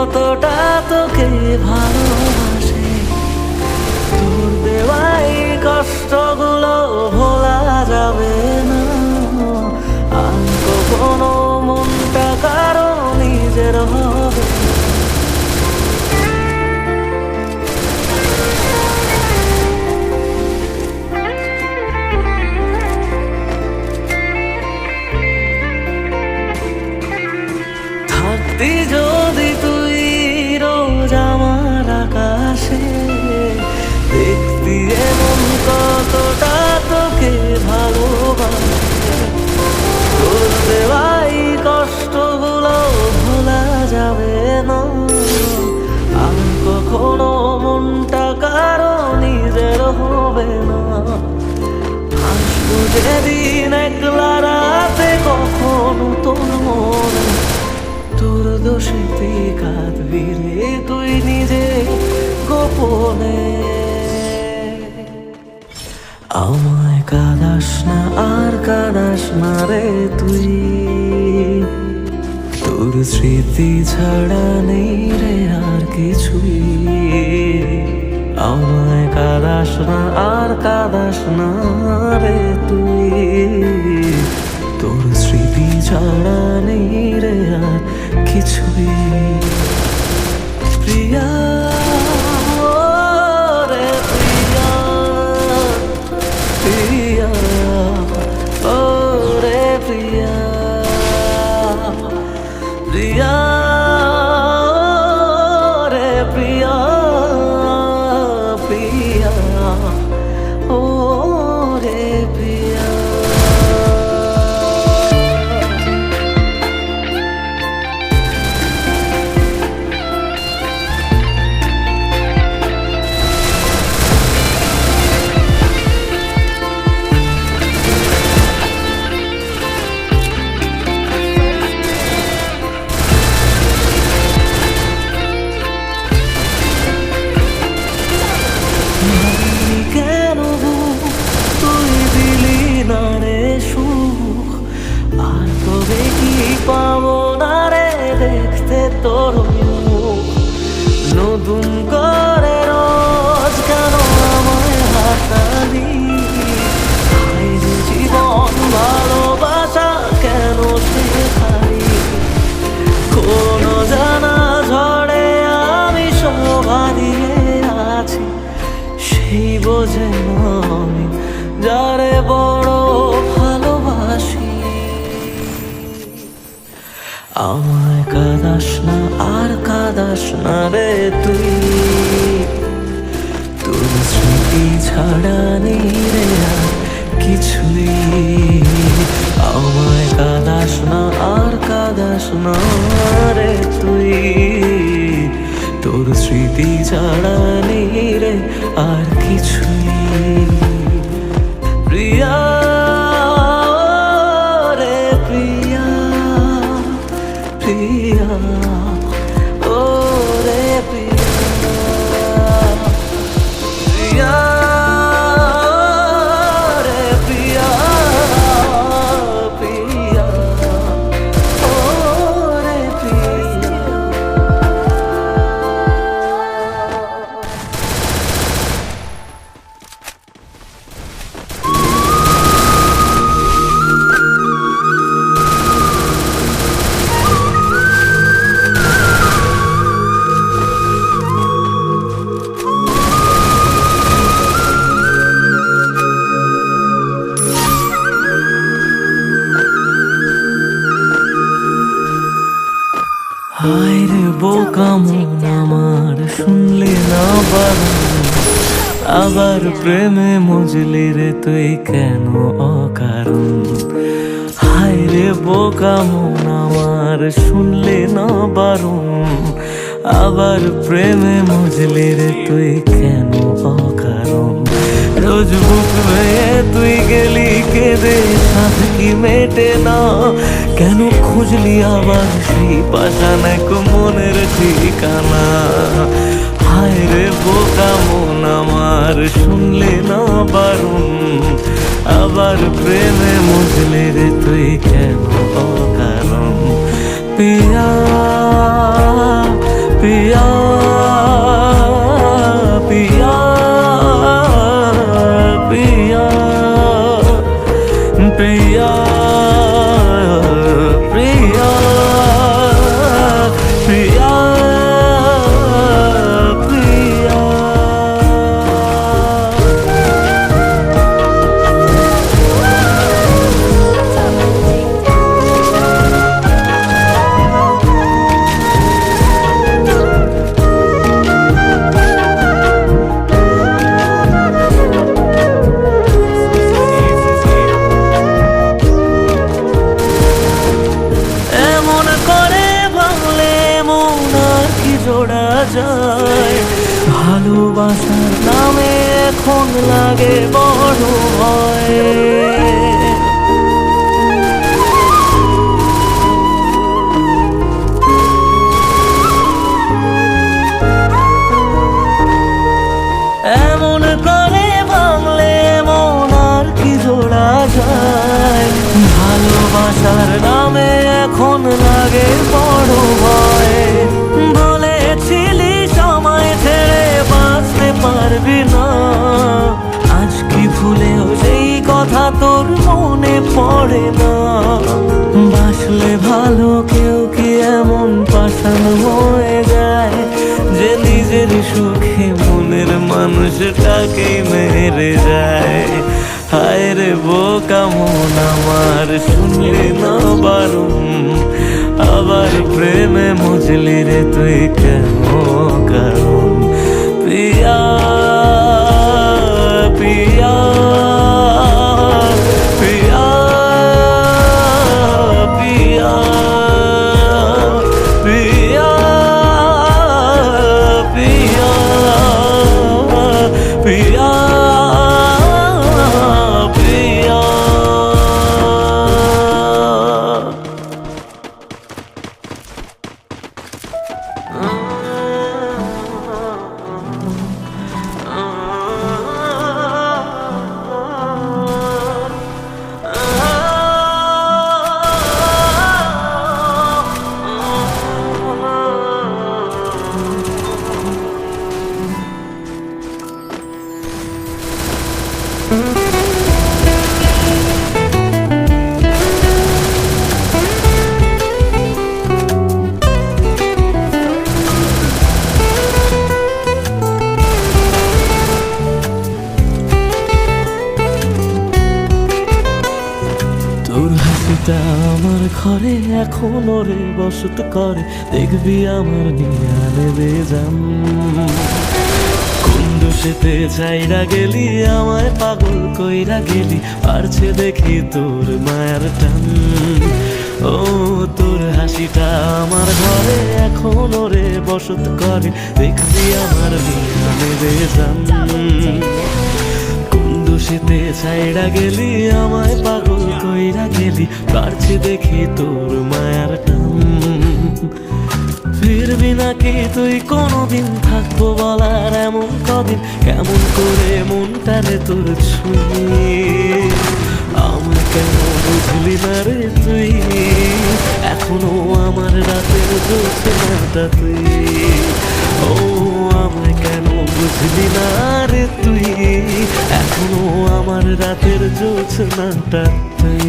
কতটা তোকে ভালোবাসে। তোর দেওয়াই কষ্টগুলো ভোলা যাবে না, আর কখনো মনটা কারো নিজের হবে। থাকতি যদি তুই রোজ আমার আকাশে, দেখতি এমন কতটা তোকে ভালোবাসে। তোর দেওয়াই কষ্টগুলো ভোলা যাবে না, আর কখনো মনটা কারো নিজের হবে না। আসবো যেদিন একলা রাতে কখনো তোর মনে, তোর দোষেতে কাঁদবি রে তুই নিজে গোপনে। আমায় কাঁদাস না আর কাঁদাস না রে তুই, তোর স্মৃতি ছাড়া নেই রে আর কিছুই। আমায় কাঁদাস না আর কাঁদাস না রে তুই, তোর স্মৃতি ছাড়া নেই রে আর কিছুই। প্রিয়া রে প্রিয়া, প্রিয়া ও রে প্রিয়া, প্রিয়া রে প্রিয়া, প্রিয়া ও রে প্রিয়া। কেন তুই দিলি না রে সুখ, আর তবে কি পাবো না রে দেখতে তোর মুখ। নতুন করে রোজ কেন আমায় হাসালি, হায়রে জীবন ভালোবাসা কেন শেখালি। কোনো জানা ঝড়ে আমি সব হারিয়ে আছি, সেই বোঝে না আমি যারে বড় ভালোবাসি। আমায় কাঁদাস না আর কাঁদাস না রে তুই, তোর স্মৃতি ছাড়া নেই রে আর কিছুই। আমায় কাঁদাস না আর কাঁদাস না রে তুই, তোর স্মৃতি ছাড়া নেই রে আর কিছুই। প্রিয়া রে প্রিয়া, প্রিয়া ও রে প্রিয়া, প্রিয়া রে প্রিয়া, প্রিয়া ও রে প্রিয়া। হায়রে বোকা মন আমার শুনলি না বারণ, আবার প্রেমে মজলি রে তুই কেন অকারণ। হায়রে বোকা মন আমার শুনলি না বারণ, আবার প্রেমে মজলি রে তুই কেন অকারণ। রোজ বুক ভেঙে তুই গেলি কেঁদে, সাথে কি মেটে না, কেন খুঁজলি আবার সেই পাষাণ এক মনের ঠিকানা। হায়রে বোকা মন আমার শুনলি না বারণ, আবার প্রেমে মজলে রে তুই কেন অকারণ। পিয়া জোড়া যায়। ভালোবাসার নামে এখন লাগে বড় ভয়। এমন করে ভাঙলে মন আর কি জোড়া যায়। ভালোবাসার নামে এখন লাগে বড় ভয়। বলেছিলি সময় ছেড়ে বাঁচতে পারবি না, আজ কি ভুলেও সেই কথা তোর মনে পড়ে না। বাসলে ভালো কেউ কি এমন পাষাণ হয়ে যায় যে নিজের সুখে মনের মানুষটাকে মেরে যায়। হায় রে বোকা মন আমার, শুনলি না বারণ, আবার প্রেমে মজলি রে তুই কেন কারণ। পিয়া পিয়া পিয়া পিয়া পিয়া পিয়া পিয়া পিয়া। তোর হাসিটা আমার ঘরে এখনো রে বসত করে, দেখবি আমার নিয়ে নেবে যান। কোন দোষেতে চাইরা গেলি আমায় পাগল কইরা গেলি, পারছে দেখি তোর মায়ের টান। ও তোর হাসিটা আমার ঘরে এখনো রে বসত করে, দেখবি আমার নিয়ে নেবে যান। দোষেতে ছাইড়া গেলি আমায় পাগল কইরা গেলি, পারছি দেখি তোর মায়ার টান। ফিরবি নাকি তুই কোনদিন, থাকবো বলার এমন কদিন, কেমন করে মনটারে তোর ছুঁয়ে। আমার কেন বুঝলি না রে তুই, এখনো আমার রাতের জোছনাটা তুই। ও আমায় কেন বুঝলি না রে তুই, এখনো আমার রাতের জোছনাটা তুই।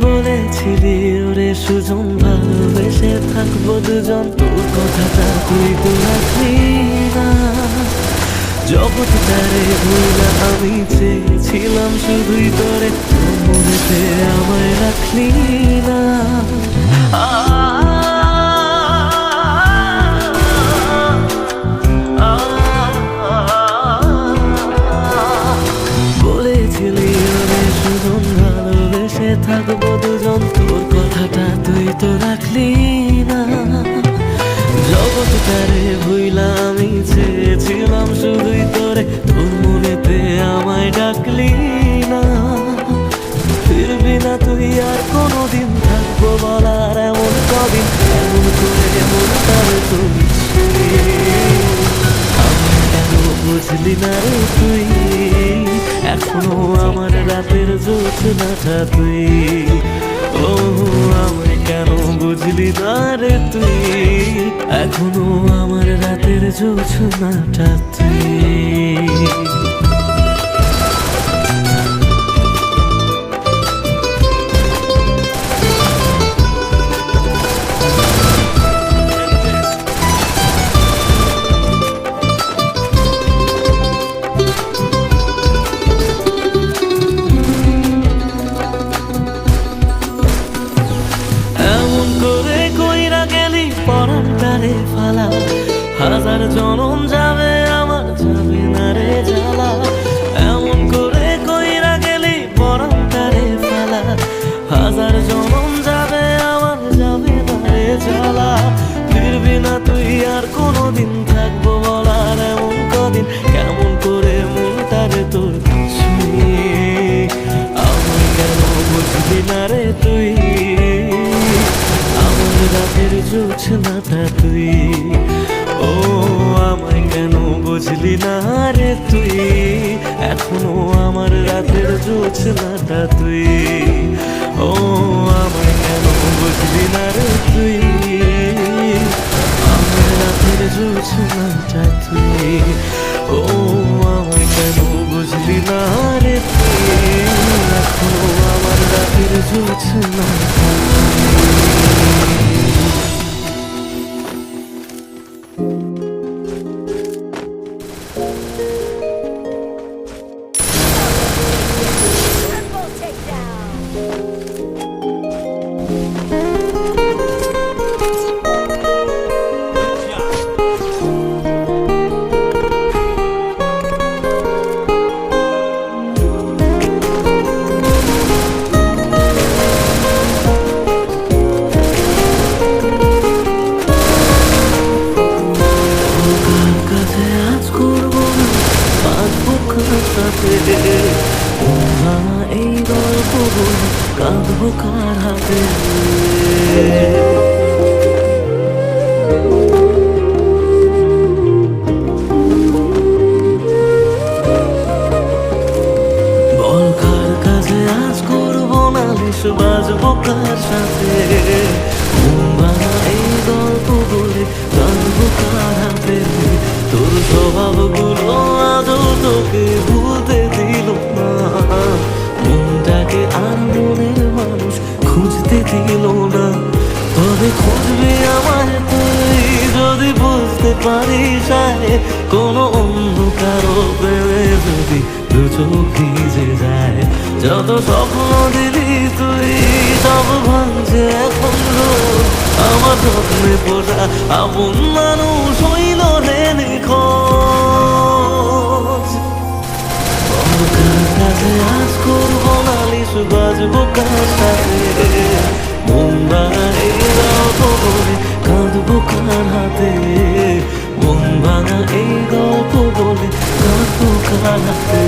বলেছিলি ওরে সুজন ভালোবেসে থাকবো দুজন, তোর কথাটা তুই তো রাখলি না। জগৎটারে ভুলা আমি চেয়েছিলাম শুধুই তোরে, তোর মনেতে আমায় রাখলি না। বলেছিলি ওরে সুজন ভালোবেসে থাকবো দুজন, তোর কথাটা তুই তো রাখলি না। জগৎটারে ভুইলা আমি চেয়েছিলাম শুধুই তোরে, তোর মনেতে আমায় ডাকলি না। ফিরবি না তুই আর কোনোদিন, থাকবো বলার এমন কদিন, এমন করে মনটারে তুই। আমার কেন বুঝলি না রে তুই, এখনো আমার রাতের জোছনাটা তুই। ও আমায় কেন বুঝলি না রে তুই, এখনো আমার রাতের জোছনাটা তুই। হাজার জনম যাবে আমার যাবে না রে জ্বালা, এমন করে কইরা গেলি পরান্তারে ফেলা। হাজার জনম যাবে আমার যাবে না রে জ্বালা, ফিরবি না তুই আর কোনোদিন, থাকবো বলার এমন কদিন, কেমন করে মনটারে তোর ছুঁয়ে। আমার কেন বুঝবি না রে তুই, আমার রাতের জোছনাটা তুই। ও আমায় কেন বুঝলি না রে তুই, এখনো আমার রাতের জোছনাটা তুই। ও আমায় কেন বুঝলি না রে তুই, আমার রাতের জোছনাটা তুই। ও আমায় কেন বুঝলি না রে তুই, এখনো আমার রাতের জোছনাটা তুই। Triple takedown. কাছে আজ করবো না বাঁচবো কার সাথে, ভাঙা এই গল্প বলে কাঁদবো কার হাতে। বল কার কাছে আজ করবো নালিশ, বাজবো কার সাথে, ভাঙা এই গল্প বলে কাঁদবো কার হাতে। তোর স্বভাবগুলো আদৌ তোকে ভুলতে দিল না, মনটাকে আর মনের মানুষ খুঁজতে দিল না। তবে খুঁজবি আমায় তুই যদি বুঝতে পারিস কোনো অন্য কারো প্রেমে যদি দু চোখ ভিজে যায়। যত স্বপ্ন দিলি তুই সব ভাঙছে এখন রোজ, আমার স্বপ্নে পোষা আপন মানুষ হইল রে নিখোঁজ। কার কাছে আজ করবো নালিশ, বাজবো কার সাথে, মন ভাঙা এই গল্প বলে কাঁদবো কার হাতে, মন ভাঙা এই গল্প বলে কাঁদবো কার হাতে।